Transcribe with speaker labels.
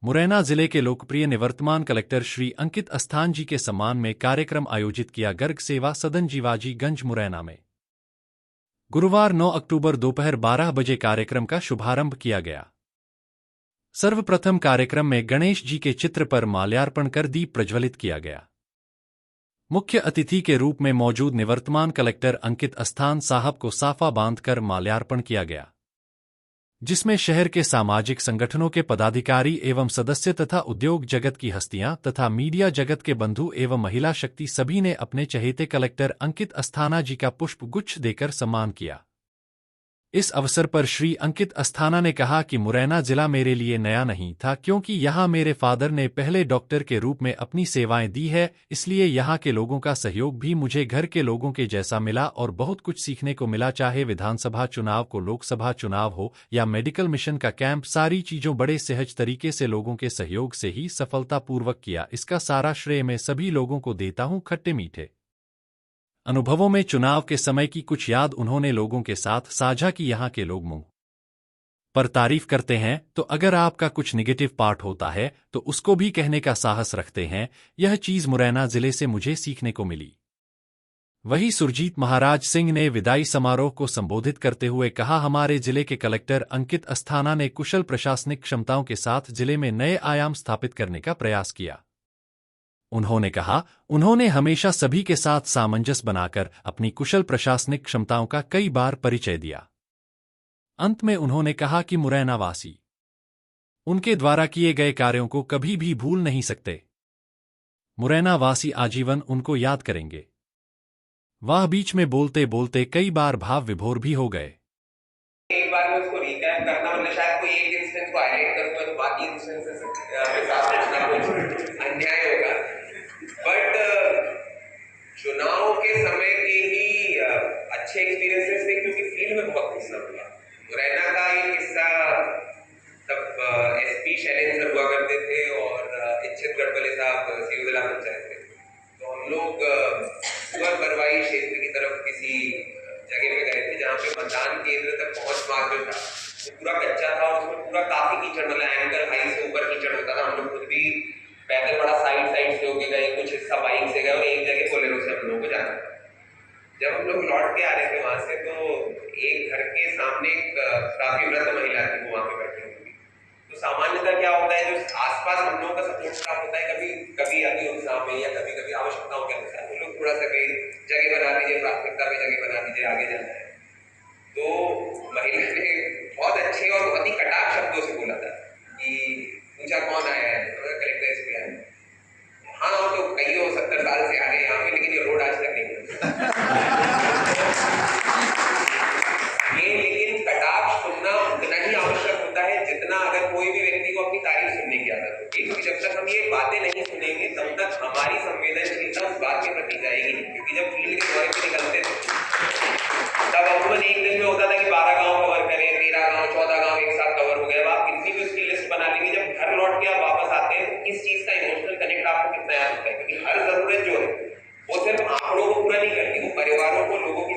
Speaker 1: मुरैना जिले के लोकप्रिय निवर्तमान कलेक्टर श्री अंकित अस्थान जी के सम्मान में कार्यक्रम आयोजित किया गर्ग सेवा सदन जीवाजी गंज मुरैना में। गुरुवार 9 अक्टूबर दोपहर 12 बजे कार्यक्रम का शुभारंभ किया गया। सर्वप्रथम कार्यक्रम में गणेश जी के चित्र पर माल्यार्पण कर दीप प्रज्वलित किया गया। मुख्य अतिथि के रूप में मौजूद निवर्तमान कलेक्टर अंकित अस्थान साहब को साफा बांधकर माल्यार्पण किया गया, जिसमें शहर के सामाजिक संगठनों के पदाधिकारी एवं सदस्य तथा उद्योग जगत की हस्तियां तथा मीडिया जगत के बंधु एवं महिला शक्ति सभी ने अपने चहेते कलेक्टर अंकित अस्थाना जी का पुष्प गुच्छ देकर सम्मान किया। इस अवसर पर श्री अंकित अस्थाना ने कहा कि मुरैना जिला मेरे लिए नया नहीं था, क्योंकि यहाँ मेरे फादर ने पहले डॉक्टर के रूप में अपनी सेवाएं दी है, इसलिए यहाँ के लोगों का सहयोग भी मुझे घर के लोगों के जैसा मिला और बहुत कुछ सीखने को मिला। चाहे विधानसभा चुनाव को लोकसभा चुनाव हो या मेडिकल मिशन का कैंप, सारी चीजों बड़े सहज तरीके से लोगों के सहयोग से ही सफलतापूर्वक किया। इसका सारा श्रेय मैं सभी लोगों को देता हूँ। खट्टे मीठे अनुभवों में चुनाव के समय की कुछ याद उन्होंने लोगों के साथ साझा की। यहाँ के लोग मुंह पर तारीफ करते हैं, तो अगर आपका कुछ निगेटिव पार्ट होता है तो उसको भी कहने का साहस रखते हैं। यह चीज मुरैना जिले से मुझे सीखने को मिली। वही सुरजीत महाराज सिंह ने विदाई समारोह को संबोधित करते हुए कहा, हमारे जिले के कलेक्टर अंकित अस्थाना ने कुशल प्रशासनिक क्षमताओं के साथ जिले में नए आयाम स्थापित करने का प्रयास किया। उन्होंने कहा, उन्होंने हमेशा सभी के साथ सामंजस्य बनाकर अपनी कुशल प्रशासनिक क्षमताओं का कई बार परिचय दिया। अंत में उन्होंने कहा कि मुरैना वासी उनके द्वारा किए गए कार्यों को कभी भी भूल नहीं सकते। मुरैना वासी आजीवन उनको याद करेंगे। वह बीच में बोलते बोलते कई बार भाव विभोर भी हो गए।
Speaker 2: एक बार में उसको रिकैप करना, मतलब शायद कोई एक इंस्टेंस को हाईलाइट करूंगा तो बाकी इंस्टेंसेस अन्याय होगा। बट चुनाव के समय के ही अच्छे एक्सपीरियंसेस थे, क्योंकि फील्ड में बहुत किस्सा हुआ। मुरैना का एक किस्सा, तब एसपी शैलेंद्र सर हुआ करते थे और इच्छित गढ़पले साहब सीओ जिला पंचायत थे। तो हम लोग सुअर बरवाई क्षेत्र की तरफ किसी जगह पे गए थे, जहाँ पे मतदान केंद्र तक पहुंच मार्ग जो था वो पूरा कच्चा था और उसमें पूरा काफी कीचड़, मतलब एंकल हाई से ऊपर कीचड़ होता था। हम लोग खुद भी पैदल बड़ा साइड से होके गए, कुछ हिस्सा बाइक से गए और एक जगह बोलेरो से हम लोगों को जाना था। जब हम लोग लौट के आ रहे थे वहां से, तो एक घर के सामने एक काफी वृद्ध महिला थी, वो वहां पे बैठी हुई। तो सामान्यतः क्या होता है, जो आसपास हम लोगों का सपोर्ट स्टाफ होता है, कभी कभी अति उत्साह में या कभी कभी आवश्यकताओं के अनुसार वो लोग थोड़ा सा कहीं जगह बना दीजिए, प्राथमिकता पे जगह बना दीजिए, आगे जाना है। तो महिला ने बहुत अच्छे और बहुत ही कटाक्ष शब्दों से बोला था कि पूछा कौन आया है, कलेक्टर एसपी आया है। हाँ, वो तो कई 70 साल से आ रहे हैं यहाँ पे, लेकिन ये रोड आज तक नहीं लेकिन कटाक्ष सुनना उतना ही आवश्यक होता है जितना अगर कोई भी व्यक्ति को अपनी तारीफ सुनने की आदत होगी। क्योंकि जब तक हम ये बातें नहीं सुनेंगे तब तक हमारी